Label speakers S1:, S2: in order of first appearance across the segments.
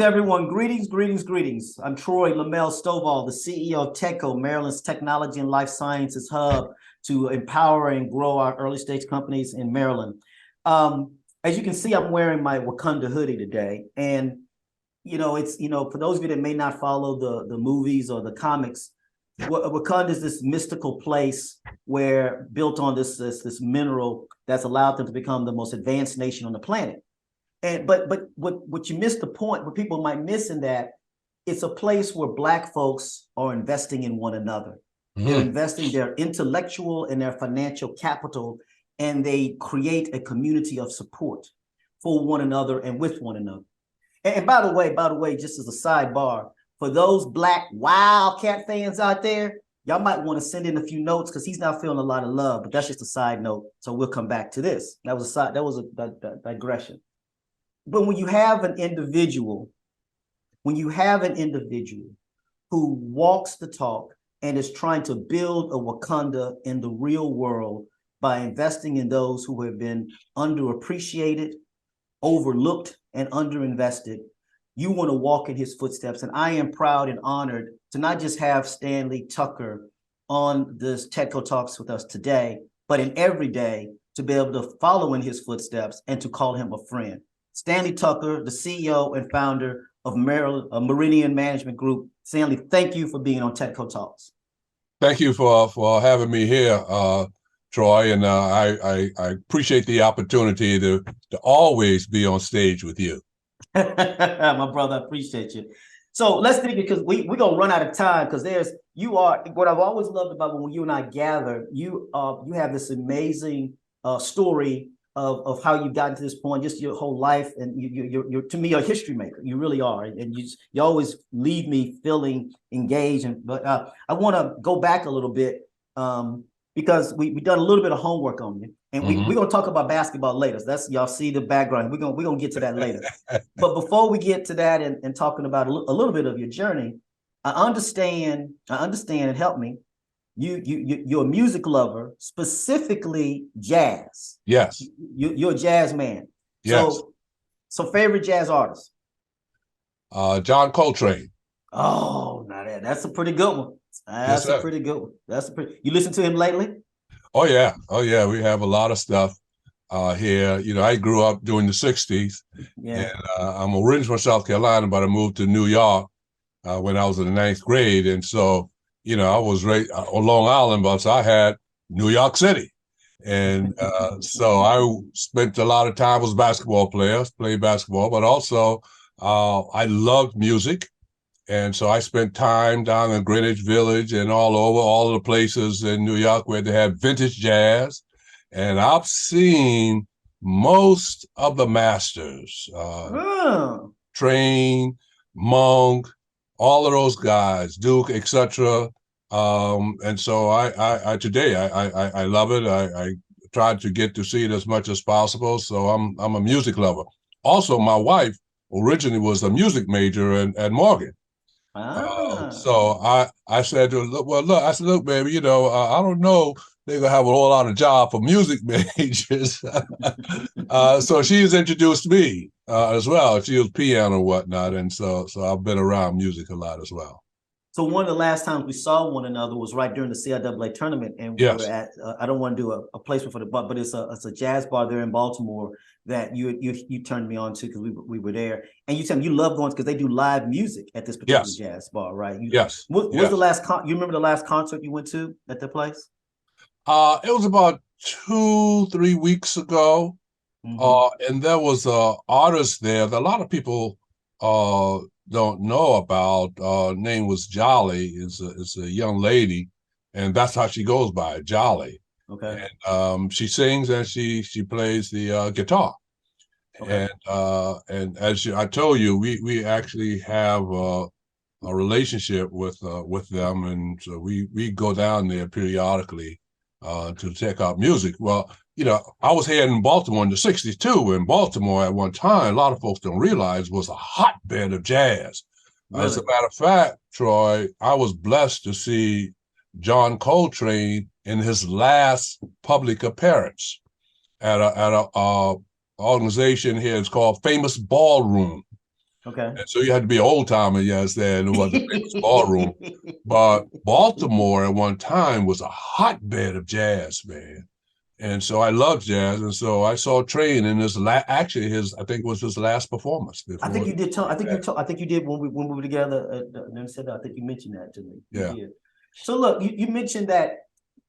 S1: everyone. Greetings, greetings, greetings. I'm Troy Lamel Stovall, the CEO of TEDCO, Maryland's technology and life sciences hub to empower and grow our early stage companies in Maryland. As you can see, I'm wearing my Wakanda hoodie today. And, for those of you that may not follow the movies or the comics, Wakanda is this mystical place where built on this mineral that's allowed them to become the most advanced nation on the planet. But what you miss the point, what people might miss in that, it's a place where Black folks are investing in one another. Mm-hmm. They're investing their intellectual and their financial capital, and they create a community of support for one another and with one another. And by the way, just as a sidebar, for those Black Wildcat fans out there, y'all might want to send in a few notes because he's not feeling a lot of love, but that's just a side note. So we'll come back to this. That was a digression. But when you have an individual who walks the talk and is trying to build a Wakanda in the real world by investing in those who have been underappreciated, overlooked, and underinvested, you want to walk in his footsteps. And I am proud and honored to not just have Stanley Tucker on this TEDCO Talks with us today, but in every day to be able to follow in his footsteps and to call him a friend. Stanley Tucker, the CEO and founder of Meridian Management Group. Stanley, thank you for being on TEDCO Talks.
S2: Thank you for having me here, Troy, and I appreciate the opportunity to always be on stage with you.
S1: My brother, I appreciate you. So let's think, because we're gonna run out of time, because what I've always loved about when you and I gather, you have this amazing story of how you got to this point, just your whole life, and you're to me a history maker. You really are, and you always leave me feeling engaged. But I want to go back a little bit because we done a little bit of homework on you, and we're gonna talk about basketball later. So that's, y'all see the background. We're gonna get to that later. But before we get to that and talking about a little bit of your journey, I understand, and help me. You're a music lover, specifically jazz.
S2: Yes.
S1: You're a jazz man.
S2: Yes.
S1: So favorite jazz artist?
S2: John Coltrane.
S1: Oh, now that's a pretty good one. That's a pretty good one. You listen to him lately?
S2: Oh yeah. We have a lot of stuff here. I grew up during the 60s. Yeah. And I'm originally from South Carolina, but I moved to New York when I was in the 9th grade. And so, I was raised on Long Island, but so I had New York City. And so I spent a lot of time as a basketball player, played basketball, but also I loved music. And so I spent time down in Greenwich Village and all of the places in New York where they had vintage jazz. And I've seen most of the masters, Train, Monk, all of those guys, Duke, etc. And so I today I love it. I tried to get to see it as much as possible. So I'm a music lover. Also, my wife originally was a music major at Morgan. So I said to her, look, baby, I don't know they're gonna have a whole lot of job for music majors. So she's introduced me as well. She was piano and whatnot, and so I've been around music a lot as well.
S1: So one of the last times we saw one another was right during the CIAA tournament, and we were at, I don't want to do a placement for the bar, but it's a jazz bar there in Baltimore that you turned me on to because we were there. And you said you love going because they do live music at this particular jazz bar, right?
S2: Yes.
S1: What was the last, you remember the last concert you went to at the place?
S2: It was about 2-3 weeks ago. And there was an artist there that a lot of people don't know about. Name was Jolly. It's a young lady, and that's how she goes by, Jolly.
S1: Okay.
S2: And she sings and she plays the guitar. Okay. And as I told you, we actually have a relationship with them, and so we go down there periodically to check out music. Well, I was here in Baltimore in the 60s too. In Baltimore at one time, a lot of folks don't realize, was a hotbed of jazz. Really? As a matter of fact, Troy, I was blessed to see John Coltrane in his last public appearance at a organization here. It's called Famous Ballroom.
S1: Okay.
S2: And so you had to be an old timer, yes, there, and it was a famous ballroom. But Baltimore at one time was a hotbed of jazz, man. And so I loved jazz, and so I saw Train in his actually I think it was his last performance.
S1: I think you did tell. I think you did when we were together. And said I think you mentioned that to me. You did. So look, you mentioned that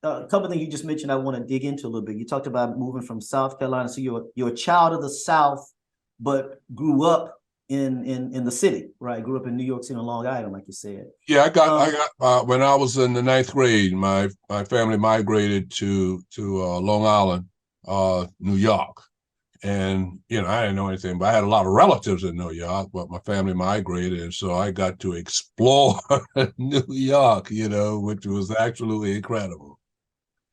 S1: a couple of things you just mentioned. I want to dig into a little bit. You talked about moving from South Carolina, so you're a child of the South, but grew up in the city, right? Grew up in New York City, on Long Island, like you said.
S2: Yeah, I got when I was in the ninth grade, my family migrated to Long Island, New York. And, you know, I didn't know anything, but I had a lot of relatives in New York, but my family migrated. And so I got to explore New York, you know, which was absolutely incredible.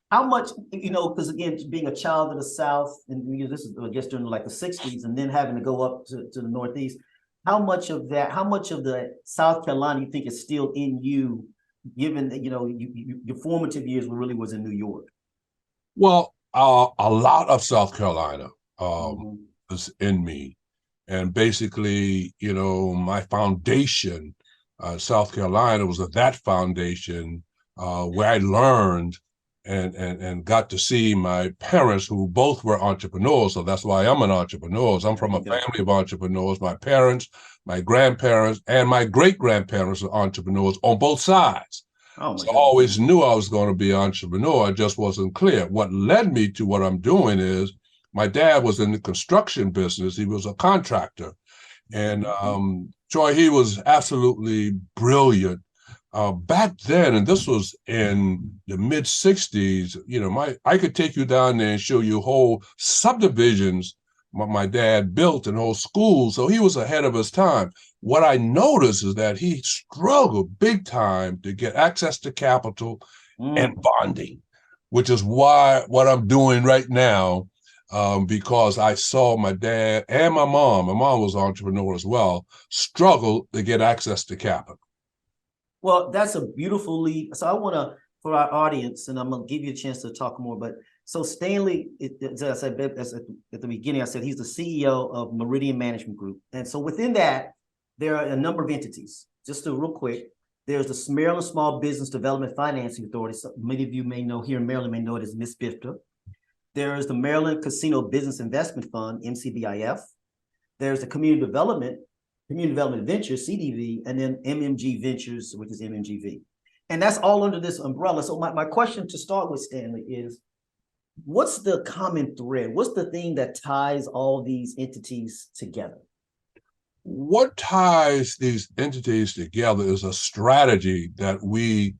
S1: How much, you know, because again, being a child of the South, and this is, I guess, during like the 60s, and then having to go up to the Northeast, how much of the South Carolina you think is still in you, given that, you know, your formative years really was in New York?
S2: Well, a lot of South Carolina is in me. And basically, you know, my foundation, South Carolina was that foundation where I learned and got to see my parents, who both were entrepreneurs. So that's why I'm an entrepreneur. I'm from a family of entrepreneurs. My parents, my grandparents, and my great-grandparents are entrepreneurs on both sides. So I always knew I was going to be an entrepreneur. I just wasn't clear. What led me to what I'm doing is my dad was in the construction business. He was a contractor. And Troy, he was absolutely brilliant. Back then, and this was in the mid 60s, you know, I could take you down there and show you whole subdivisions my dad built and whole schools. So he was ahead of his time. What I noticed is that he struggled big time to get access to capital and bonding, which is what I'm doing right now, because I saw my dad and my mom was an entrepreneur as well, struggle to get access to capital.
S1: Well, that's a beautiful lead. So I want to, for our audience, and I'm going to give you a chance to talk more, but so Stanley, as I said at the beginning, I said he's the CEO of Meridian Management Group. And so within that, there are a number of entities. Just to real quick, there's the Maryland Small Business Development Financing Authority. So many of you may know here in Maryland, may know it as MSBIFTA. There is the Maryland Casino Business Investment Fund, MCBIF. There's the Community Development Ventures, CDV, and then MMG Ventures, which is MMGV. And that's all under this umbrella. So my question to start with, Stanley, is what's the common thread? What's the thing that ties all these entities together?
S2: What ties these entities together is a strategy that we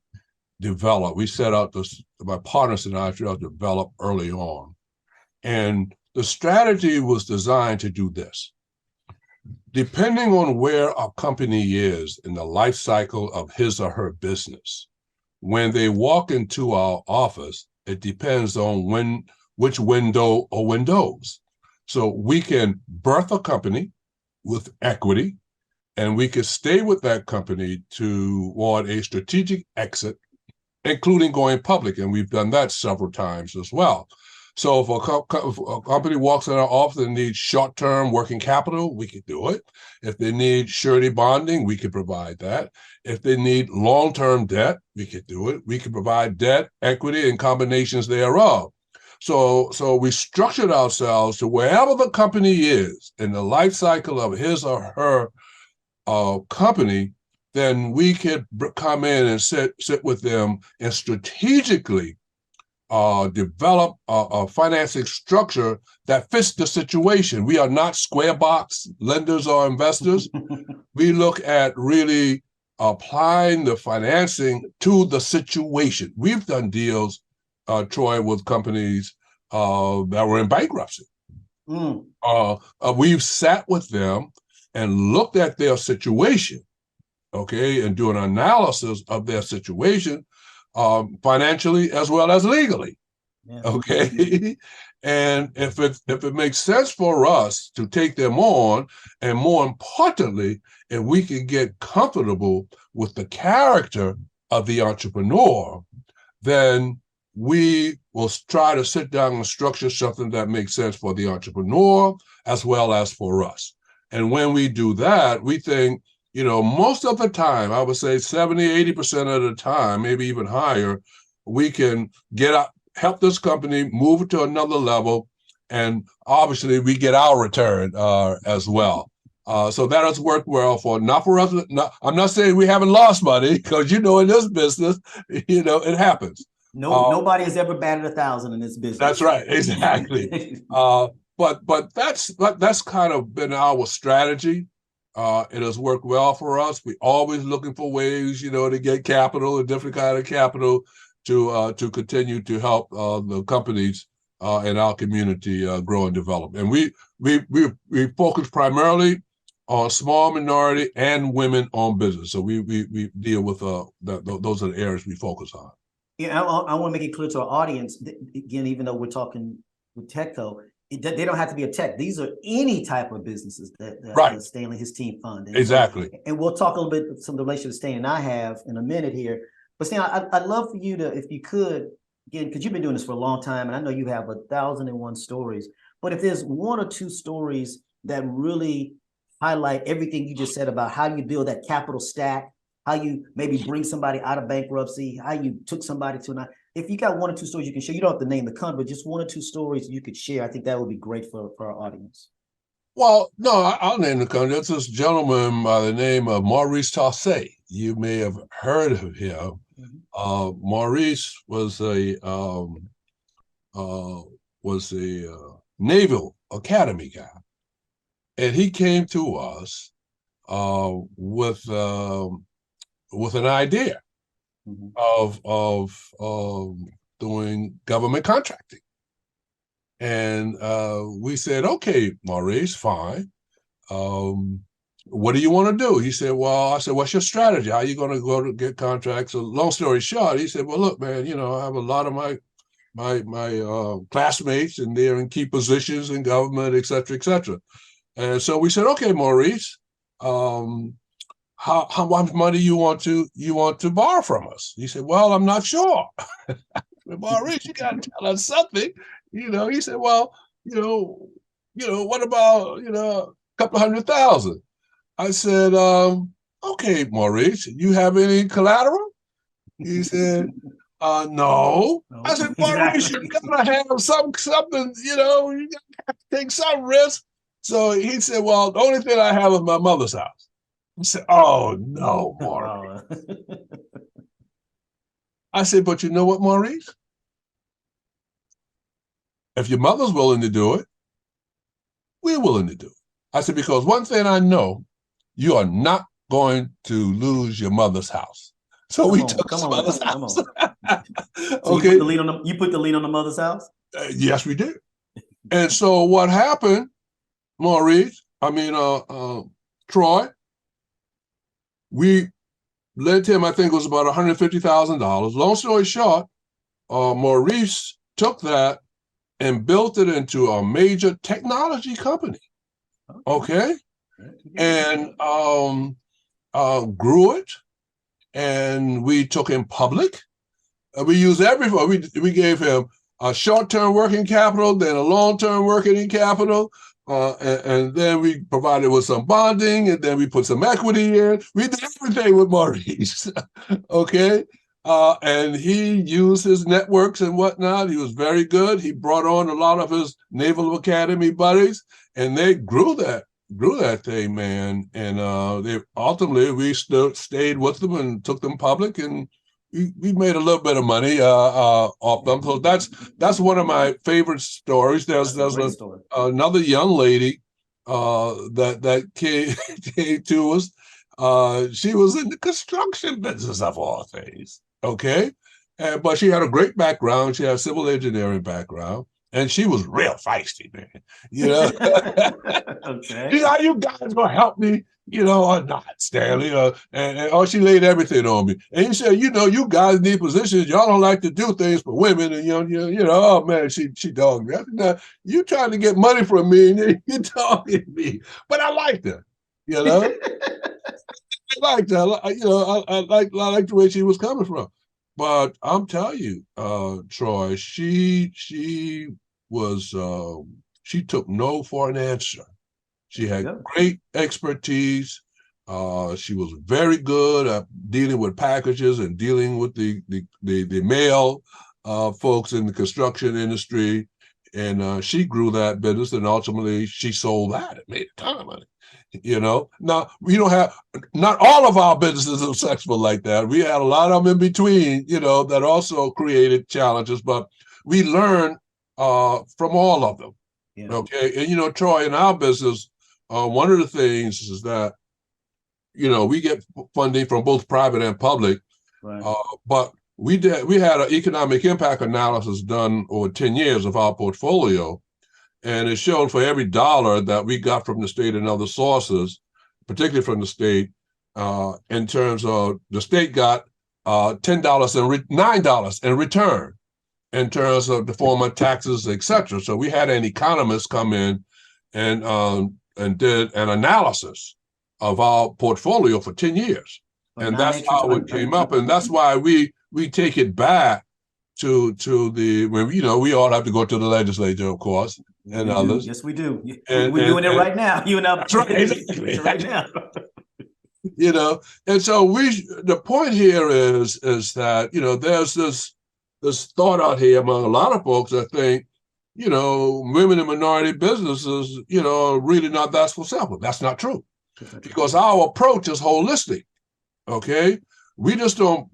S2: developed. We set out my partners and I develop early on. And the strategy was designed to do this. Depending on where a company is in the life cycle of his or her business, when they walk into our office, it depends on which window or windows. So we can birth a company with equity, and we can stay with that company toward a strategic exit, including going public. And we've done that several times as well. So if a company walks in our office and needs short-term working capital, we could do it. If they need surety bonding, we could provide that. If they need long-term debt, we could do it. We could provide debt, equity, and combinations thereof. So we structured ourselves to wherever the company is in the life cycle of his or her company, then we could come in and sit with them and strategically develop a financing structure that fits the situation. We are not square box lenders or investors. We look at really applying the financing to the situation. We've done deals, Troy, with companies that were in bankruptcy. We've sat with them and looked at their situation, okay, and do an analysis of their situation, financially as well as legally. Yeah. Okay. And if it makes sense for us to take them on, and more importantly, if we can get comfortable with the character of the entrepreneur, then we will try to sit down and structure something that makes sense for the entrepreneur as well as for us. And when we do that, we think, most of the time, I would say 70, 80% of the time, maybe even higher, we can help this company move it to another level. And obviously we get our return as well. So that has worked well not for us. I'm not saying we haven't lost money, because in this business, it happens.
S1: Nobody has ever batted 1,000 in this business.
S2: That's right, exactly. But that's kind of been our strategy. It has worked well for us. We're always looking for ways, to get capital, a different kind of capital, to continue to help the companies in our community grow and develop. And we focus primarily on small minority and women-owned business. So we deal with those are the areas we focus on.
S1: Yeah, I want to make it clear to our audience, again, even though we're talking with TEDCO, they don't have to be a tech. These are any type of businesses that
S2: right.
S1: Stanley, his team fund.
S2: Exactly.
S1: And we'll talk a little bit some of the relationship Stanley and I have in a minute here. But Stanley, I'd love for you to, if you could, again, because you've been doing this for a long time, and I know you have 1,001 stories, but if there's one or two stories that really highlight everything you just said about how you build that capital stack, how you maybe bring somebody out of bankruptcy, how you took somebody to if you got one or two stories you can share, you don't have to name the company, but just one or two stories you could share, I think that would be great for our audience.
S2: Well, no, I'll name the company. That's this gentleman by the name of Maurice Tassé. You may have heard of him. Mm-hmm. Maurice was a Naval Academy guy, and he came to us with an idea of doing government contracting. And we said, okay, Maurice, fine. What do you want to do? He said, well, I said, what's your strategy? How are you going to go to get contracts? So long story short, he said, well, look, man, I have a lot of my classmates, and they're in key positions in government, et cetera, et cetera. And so we said, okay, Maurice, how much money you want to borrow from us? He said, well, I'm not sure. Maurice, you got to tell us something. He said, well, what about, a couple of $100,000? I said, okay, Maurice, you have any collateral? He said, no. I said, Maurice, you gotta have something, you gotta take some risk. So he said, well, the only thing I have is my mother's house. I said, oh no, Maurice. I said, but you know what, Maurice? If your mother's willing to do it, we're willing to do it. I said, because one thing I know, you are not going to lose your mother's house. So we took his mother's house.
S1: Okay. You put the lien on the mother's house?
S2: Yes, we did. And so what happened, Maurice, Troy, we lent him, I think it was about $150,000. Long story short, Maurice took that and built it into a major technology company. Okay. And grew it, and we took him public. We used we gave him a short-term working capital, then a long-term working capital, and then we provided with some bonding, and then we put some equity in. We did everything with Maurice. Okay. And he used his networks and whatnot. He was very good. He brought on a lot of his Naval Academy buddies, and they grew that thing, man. And they ultimately we stayed with them and took them public, and we made a little bit of money off them. So that's one of my favorite stories. There's another young lady that came to us. She was in the construction business of all things. Okay. But she had a great background. She had a civil engineering background, and she was real feisty, man. Okay. Are you guys gonna help me, or not, Stanley? And she laid everything on me. And he said, you guys need positions. Y'all don't like to do things for women. And oh man, she dogged me. I said, now, you trying to get money from me, and you dogging me. But I liked her, I liked her. I liked the way she was coming from. But I'm telling you, Troy, she took no for an answer. She had great expertise. She was very good at dealing with packages and dealing with the mail folks in the construction industry. And she grew that business, and ultimately she sold that. It made a ton of money. Now we don't have, not all of our businesses are successful like that. We had a lot of them in between, that also created challenges, but we learned from all of them. Yeah. Okay. And Troy, in our business, one of the things is that we get funding from both private and public, right. But we had an economic impact analysis done over 10 years of our portfolio. And it showed for every dollar that we got from the state and other sources, particularly from the state, in terms of the state got $10 and $9 in return in terms of the form of taxes, et cetera. So we had an economist come in and did an analysis of our portfolio for 10 years. And that's how it came up. And that's why we take it back to the, we all have to go to the legislature, of course, and others.
S1: Yes, we do. We're doing it right now. You and I.
S2: That's right. Right now. And so the point here is that, there's this thought out here among a lot of folks that think, women in minority businesses, are really not that successful. That's not true, because our approach is holistic. Okay. We just don't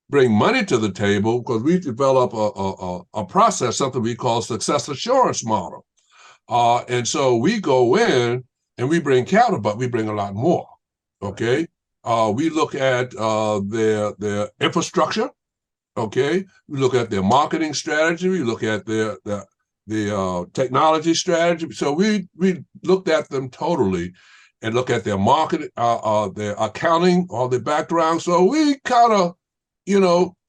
S2: bring money to the table, because we develop a process, something we call success assurance model. And so we go in and we bring capital, but we bring a lot more. Okay. We look at their infrastructure. Okay. We look at their marketing strategy. We look at their technology strategy. So we looked at them totally, and look at their marketing, their accounting, all their background. So we kind of,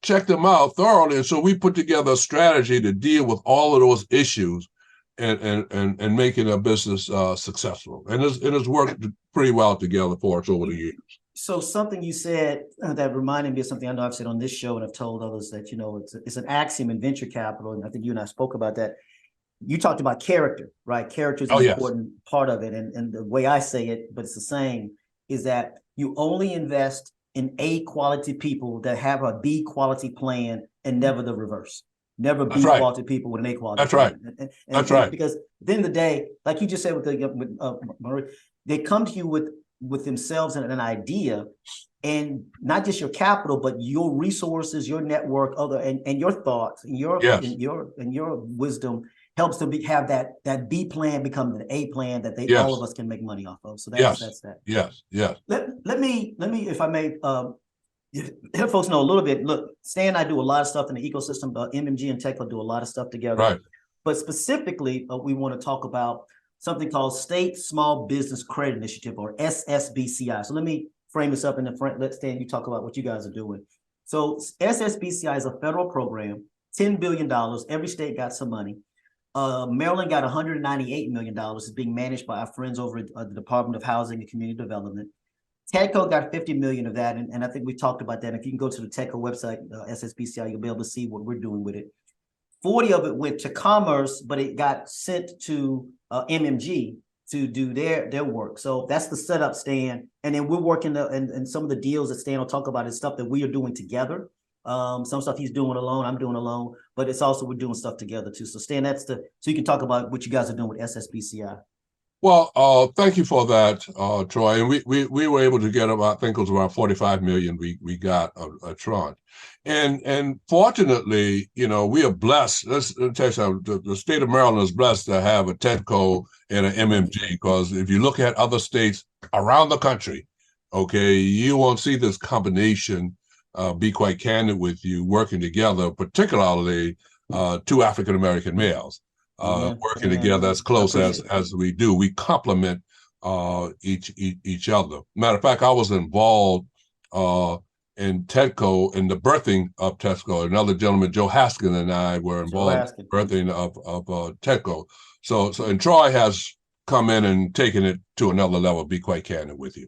S2: check them out thoroughly. And so we put together a strategy to deal with all of those issues and making a business successful. And it's worked pretty well together for us over the years.
S1: So something you said that reminded me of something I know I've said on this show, and I've told others that, it's an axiom in venture capital. And I think you and I spoke about that. You talked about character, right? Character is an important part of it. And the way I say it, but it's the same, is that you only invest in A quality people that have a B quality plan, and never the reverse. Never B quality people with an A quality plan.
S2: Right. That's right.
S1: Because at the end of the day, like you just said with Murray, they come to you with themselves and an idea, and not just your capital, but your resources, your network, and your thoughts, and your wisdom helps to have that B plan become an A plan that all of us can make money off of. So that's that.
S2: Yes.
S1: Let me, if I may, let folks know a little bit. Look, Stan and I do a lot of stuff in the ecosystem. MMG and TEDCO do a lot of stuff together.
S2: Right.
S1: But specifically, we want to talk about something called State Small Business Credit Initiative, or SSBCI. So let me frame this up in the front. Let Stan, you talk about what you guys are doing. So SSBCI is a federal program, $10 billion. Every state got some money. Maryland got $198 million. It's being managed by our friends over at the Department of Housing and Community Development. TEDCO got $50 million of that, and I think we talked about that. If you can go to the TEDCO website, SSBCI, you'll be able to see what we're doing with it. 40 of it went to Commerce, but it got sent to MMG to do their work. So that's the setup, Stan. And then we're working and some of the deals that Stan will talk about is stuff that we are doing together. Some stuff he's doing alone, I'm doing alone, but it's also we're doing stuff together too. So Stan, so you can talk about what you guys are doing with SSBCI.
S2: Well, thank you for that, Troy. And we were able to get about, I think it was about 45 million we got a tranche. And fortunately, we are blessed. Let's tell you something, the state of Maryland is blessed to have a TEDCO and an MMG, because if you look at other states around the country, okay, you won't see this combination, be quite candid with you, working together, particularly two African-American males. Working together as close as we do. We complement each other. Matter of fact, I was involved in TEDCO, in the birthing of TEDCO. Another gentleman, Joe Haskin, and I were involved in the birthing of TEDCO. So and Troy has come in and taken it to another level, be quite candid with you.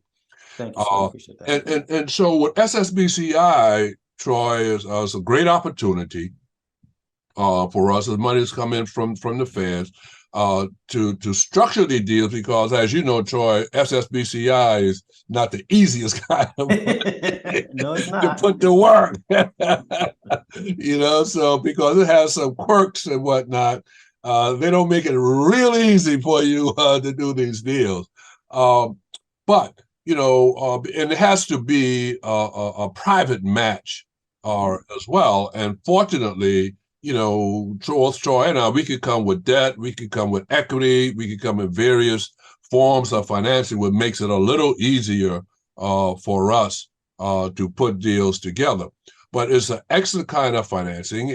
S1: Thank you. I appreciate that.
S2: And so with SSBCI, Troy, is a great opportunity for us, as money has come in from the feds. to structure the deals, because as you know, Troy, SSBCI is not the easiest kind of
S1: No, it's
S2: to
S1: not.
S2: put to work. So because it has some quirks and whatnot, they don't make it real easy for you to do these deals. But and it has to be a private match as well. And fortunately, Troy and I, we could come with debt, we could come with equity, we could come in various forms of financing, which makes it a little easier for us to put deals together. But it's an excellent kind of financing,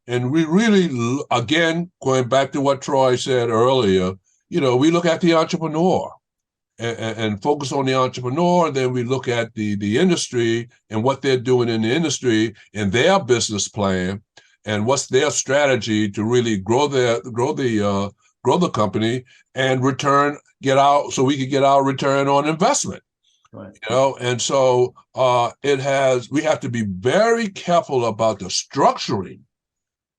S2: and we really, again, going back to what Troy said earlier, we look at the entrepreneur and focus on the entrepreneur. And then we look at the industry and what they're doing in the industry and their business plan and what's their strategy to really grow the company and so we can get our return on investment.
S1: Right.
S2: And so we have to be very careful about the structuring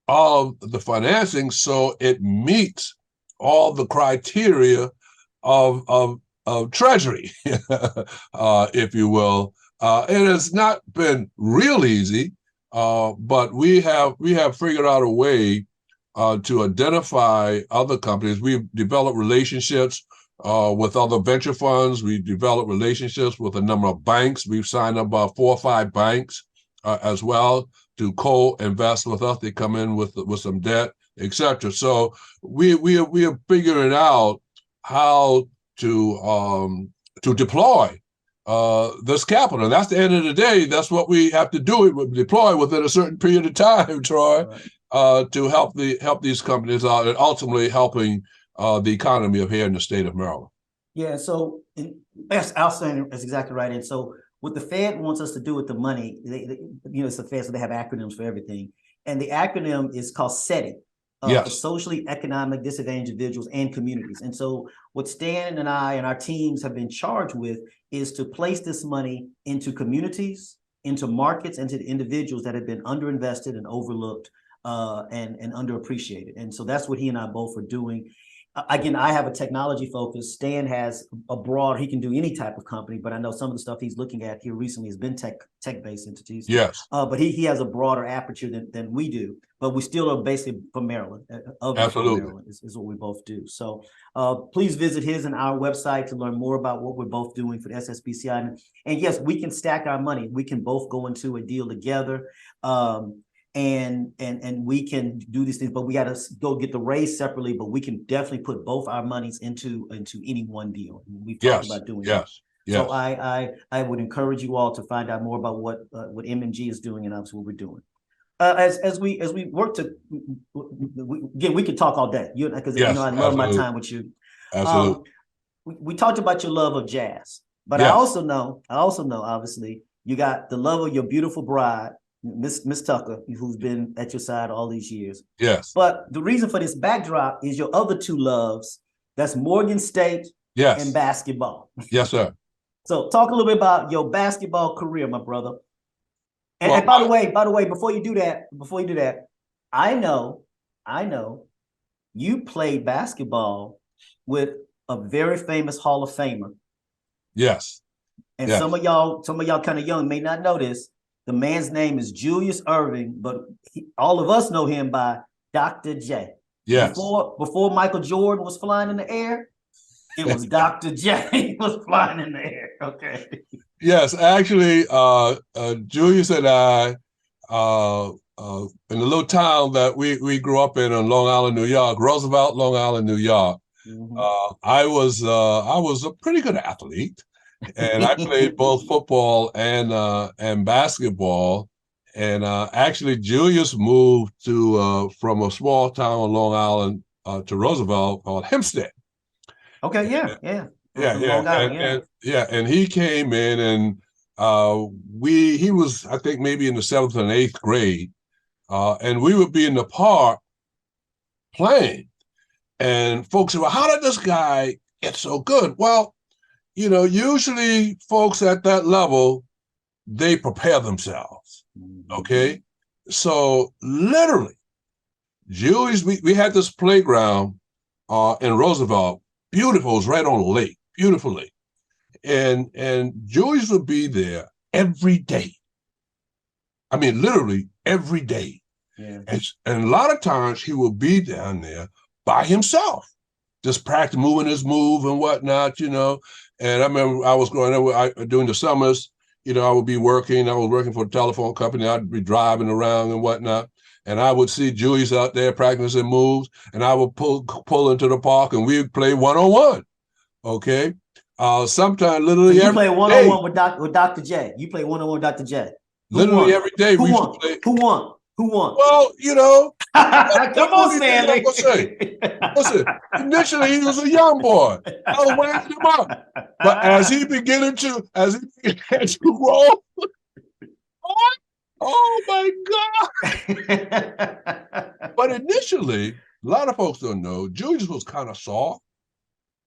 S2: of the financing so it meets all the criteria of treasury, if you will. It has not been real easy, but we have figured out a way to identify other companies. We've developed relationships with other venture funds. We developed relationships with a number of banks. We've signed up about 4 or 5 banks as well to co-invest with us. They come in with some debt, etc. So we are figuring out how to deploy this capital. And that's the end of the day. That's what we have to do. Deploy within a certain period of time, Troy, right, to help these companies out and ultimately helping the economy of here in the state of Maryland.
S1: Yeah. So outstanding. That's exactly right. And so what the Fed wants us to do with the money, it's the Fed, so they have acronyms for everything. And the acronym is called SETI.
S2: Yes.
S1: For socially economic disadvantaged individuals and communities. And so what Stan and I and our teams have been charged with is to place this money into communities, into markets, and to the individuals that have been underinvested and overlooked and underappreciated. And so that's what he and I both are doing. Again, I have a technology focus. Stan has he can do any type of company, but I know some of the stuff he's looking at here recently has been tech-based entities.
S2: Yes.
S1: But he has a broader aperture than we do, but we still are basically from Maryland.
S2: Absolutely.
S1: Maryland is what we both do. So please visit his and our website to learn more about what we're both doing for the SSBCI. And yes, we can stack our money. We can both go into a deal together. And we can do these things, but we got to go get the raise separately. But we can definitely put both our monies into any one deal. We've talked about doing that.
S2: Yes.
S1: So I would encourage you all to find out more about what MMG is doing and obviously what we're doing. As we work to again, we could talk all day. Because I love my time with you.
S2: Absolutely.
S1: We talked about your love of jazz, but yes. I also know obviously you got the love of your beautiful bride, Miss Tucker, who's been at your side all these years.
S2: Yes.
S1: But the reason for this backdrop is your other 2 loves. That's Morgan State and basketball.
S2: Yes, sir.
S1: So talk a little bit about your basketball career, my brother. And by the way, before you do that, I know you played basketball with a very famous Hall of Famer.
S2: Yes.
S1: And some of y'all kind of young may not know this. The man's name is Julius Erving, but all of us know him by Dr. J.
S2: Yes.
S1: Before Michael Jordan was flying in the air, it was Dr. J was flying in the air. Okay.
S2: Yes, actually, Julius and I, in the little town that we grew up in on Long Island, New York, Roosevelt, Long Island, New York. Mm-hmm. I was a pretty good athlete. And I played both football and basketball. And actually, Julius moved from a small town on Long Island to Roosevelt called Hempstead.
S1: Okay, yeah.
S2: And he came in, and he was, I think, maybe in the 7th and 8th grade, and we would be in the park playing, and folks said, "Well, how did this guy get so good?" Well, usually folks at that level, they prepare themselves. Okay. So literally, Julius, we had this playground in Roosevelt. Beautiful, it was right on the lake, beautiful lake. And Julius would be there every day. I mean, literally every day.
S1: Yeah.
S2: And a lot of times he would be down there by himself, just practice moving his move and whatnot, you know. And I remember I was growing up during the summers, you know, I would be working. I was working for a telephone company. I'd be driving around and whatnot. And I would see Julius out there practicing moves, and I would pull into the park and we'd play one-on-one. Okay. Sometimes literally
S1: so you play one-on-one
S2: with
S1: Dr. J. You play one-on-one with Dr. J.
S2: Literally every day.
S1: Who won? Who won? Who won?
S2: Well, you know.
S1: Come on, Stanley.
S2: Listen, initially he was a young boy. I was weighing him up. But as he began to grow, oh my God. But initially, a lot of folks don't know, Julius was kind of soft,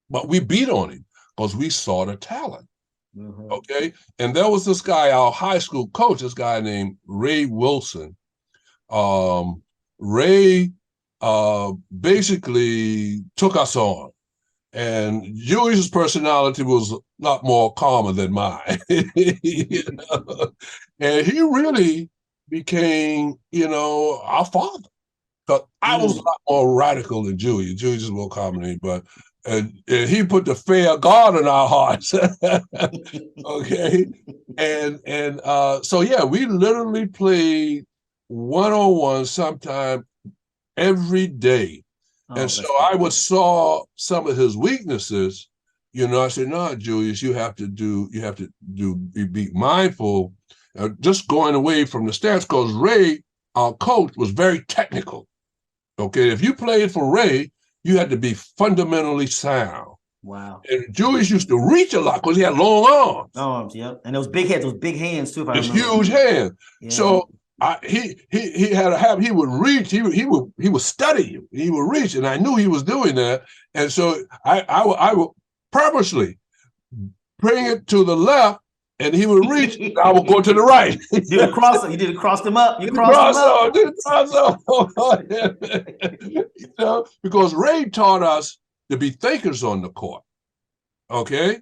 S2: but we beat on him because we saw the talent. Mm-hmm. Okay. And there was this guy, our high school coach, this guy named Ray Wilson. Ray basically took us on. And Julius's personality was a lot more calmer than mine. You know? And he really became, you know, our father. Because I was a lot more radical than Julius. Julius is more calm than me, but and he put the fear of God in our hearts. Okay. And so yeah, we literally played one-on-one sometime every day. And so I would saw some of his weaknesses, you know. I said, no, Julius, you have to be mindful, just going away from the stance, because Ray, our coach, was very technical. Okay, if you played for Ray, you had to be fundamentally sound.
S1: Wow.
S2: And Julius used to reach a lot because he had long arms.
S1: Arms, yep. And those big heads, those big hands too.
S2: His huge hands. Yeah. So he had a habit. He would reach. He would study you. He would reach, and I knew he was doing that. And so I would purposely bring it to the left, and he would reach. And I would go to the right.
S1: You did cross them up. You crossed them up.
S2: You know, because Ray taught us to be thinkers on the court. Okay,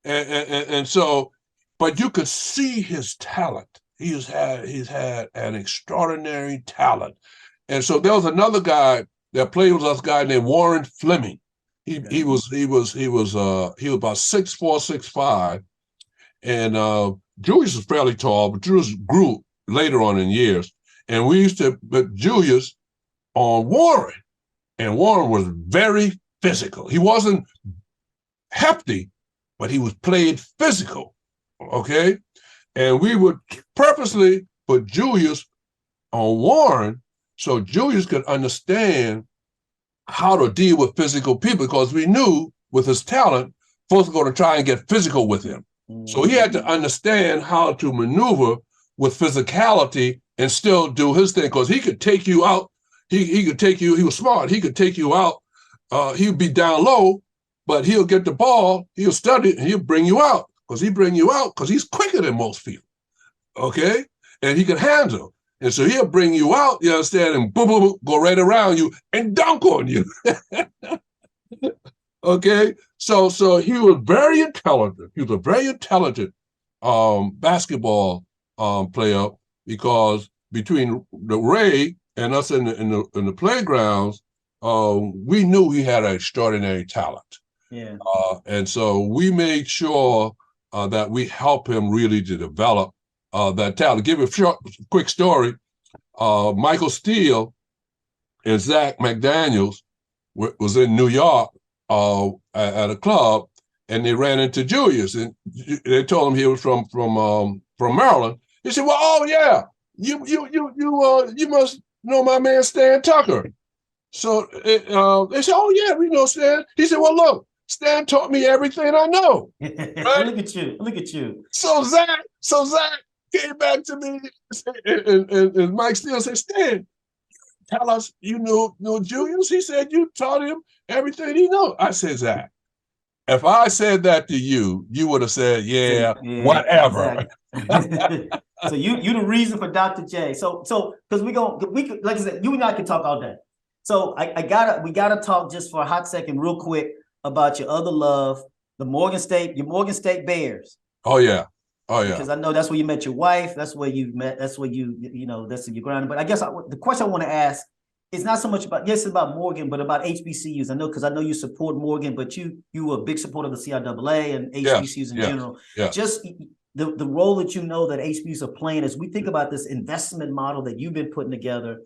S2: and so, but you could see his talent. He's had an extraordinary talent. And so there was another guy that played with us, a guy named Warren Fleming. He was about 6'4", 6'5". And Julius was fairly tall, but Julius grew later on in years. And we used to put Julius on Warren. And Warren was very physical. He wasn't hefty, but he was played physical. Okay. And we would purposely put Julius on Warren so Julius could understand how to deal with physical people, because we knew with his talent, folks were going to try and get physical with him. So he had to understand how to maneuver with physicality and still do his thing, because he could take you out. He could take you, he was smart. He could take you out. He would be down low, but he'll get the ball, he'll study, and he'll bring you out. Because he's quicker than most people, okay? And he can handle. And so he'll bring you out, you understand, and boom, boom, boom, go right around you and dunk on you. Okay? So he was very intelligent. He was a very intelligent basketball player, because between the Ray and us in the playgrounds, we knew he had an extraordinary talent.
S1: Yeah.
S2: And so we made sure that we help him really to develop that talent. To give you a quick story, Michael Steele and Zach McDaniels was in New York at a club, and they ran into Julius, and they told him he was from Maryland. He said, "Well, oh yeah, you must know my man Stan Tucker." So they said, "Oh yeah, we know Stan." He said, "Well, look, Stan taught me everything I know." Right?
S1: Look at you.
S2: So Zach came back to me, and Mike Steele said, "Stan, tell us you know Julius." He said, "You taught him everything he knows." I said, "Zach, if I said that to you, you would have said, yeah whatever."
S1: Exactly. So you the reason for Dr. J. So because we could, like I said, you and I can talk all day. So we gotta talk just for a hot second, real quick, about your other love, your Morgan State Bears.
S2: Oh yeah. Oh yeah.
S1: Because I know that's where you met your wife. That's where you met. That's where that's your grounding. But I guess the question I want to ask is not so much about, yes, it's about Morgan, but about HBCUs. Because I know you support Morgan, but you were a big supporter of the CIAA and HBCUs in general.
S2: Yes.
S1: Just the role that that HBCUs are playing as we think about this investment model that you've been putting together,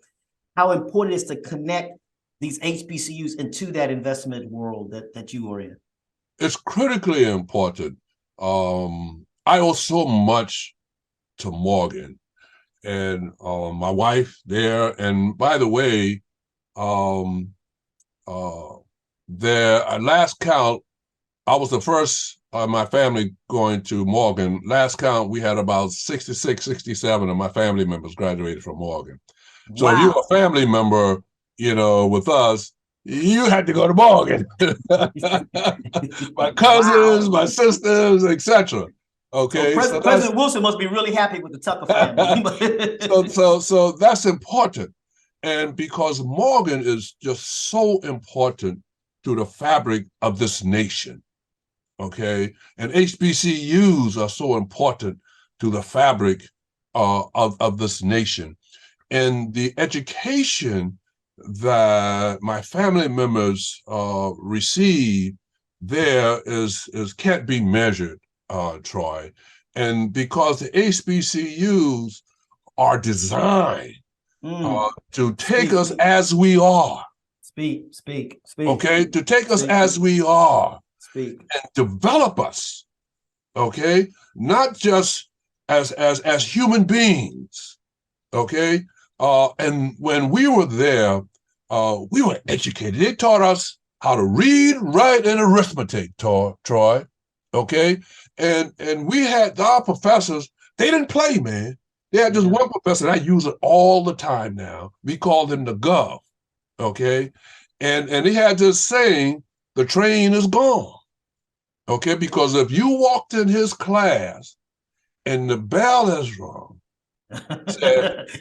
S1: how important it is to connect these HBCUs into that investment world that you are in.
S2: It's critically important. I owe so much to Morgan and my wife there. And by the way, their last count, I was the first of my family going to Morgan. Last count, we had about 66, 67 of my family members graduated from Morgan. So if you were a family member, with us, you had to go to Morgan. My cousins, my sisters, etc. Okay,
S1: so President Wilson must be really happy with the Tucker family.
S2: so that's important, and because Morgan is just so important to the fabric of this nation. Okay, and HBCUs are so important to the fabric of this nation, and the education that my family members receive there is can't be measured, Troy. And because the HBCUs are designed to take us as we are.
S1: Speak.
S2: Okay, to take us as we are.
S1: Speak.
S2: And develop us. Okay, not just as human beings. Okay. And when we were there, we were educated. They taught us how to read, write, and arithmetic, Troy. Okay? And we had our professors, they didn't play, man. They had just one professor, and I use it all the time now. We called him the Gov. Okay? And he had this saying, the train is gone. Okay? Because if you walked in his class and the bell is rung,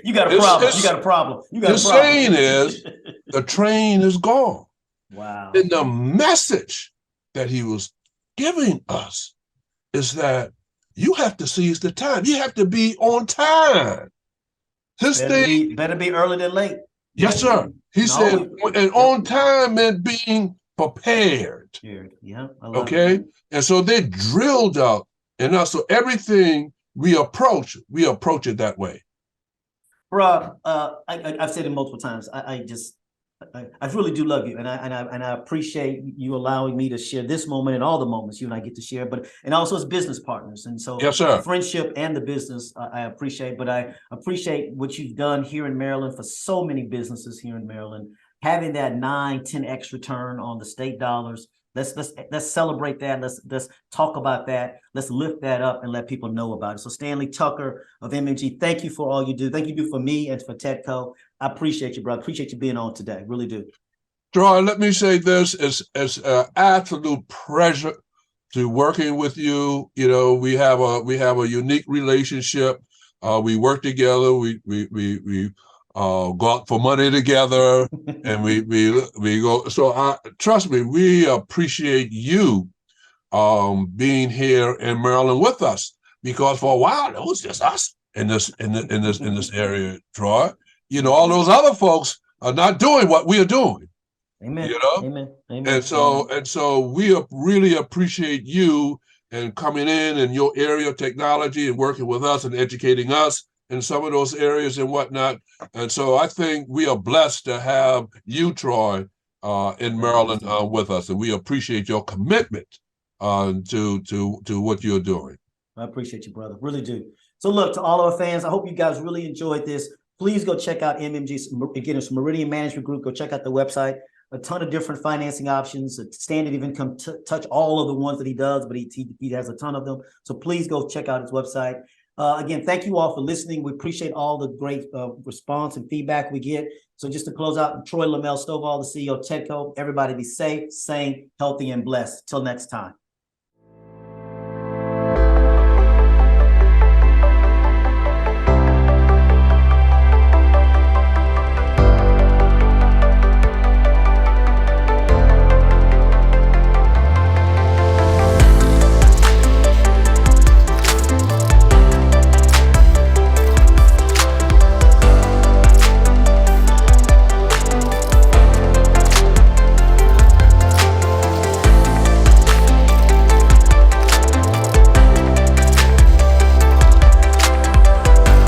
S1: you got a problem.
S2: The saying is, the train is gone.
S1: Wow.
S2: And the message that he was giving us is that you have to seize the time. You have to be on time.
S1: Better be early than late.
S2: Yes, sir. He said, and on time meant being prepared.
S1: Yeah.
S2: Okay. And so they drilled out in us. So everything we approach it that way.
S1: Bruh, I've said it multiple times. I really do love you, and I appreciate you allowing me to share this moment and all the moments you and I get to share, and also as business partners. And so,
S2: yes, sir.
S1: The friendship and the business I appreciate, but I appreciate what you've done here in Maryland for so many businesses here in Maryland, having that 9-10x return on the state dollars. Let's celebrate that. Let's talk about that. Let's lift that up and let people know about it. So Stanley Tucker of MMG, thank you for all you do. Thank you for me and for TEDCO. I appreciate you, brother. Appreciate you being on today. Really do.
S2: Troy, let me say this: it's an absolute pleasure to working with you. We have a unique relationship. We work together. We go out for money together, and we go. So trust me, we appreciate you being here in Maryland with us, because for a while it was just us in this area, Troy. All those other folks are not doing what we are doing.
S1: Amen. Amen.
S2: And so we really appreciate you and coming in and your area of technology and working with us and educating us in some of those areas and whatnot. And so I think we are blessed to have you, Troy, in Maryland with us, and we appreciate your commitment to what you're doing.
S1: I appreciate you, brother. Really do. So look, to all our fans, I hope you guys really enjoyed this. Please go check out MMG's, again, it's Meridian Management Group. Go check out the website. A ton of different financing options. Standard even come touch all of the ones that he does, but he has a ton of them. So please go check out his website. Again, thank you all for listening. We appreciate all the great response and feedback we get. So just to close out, Troy Stovall, the CEO of TEDCO. Everybody be safe, sane, healthy, and blessed. Till next time.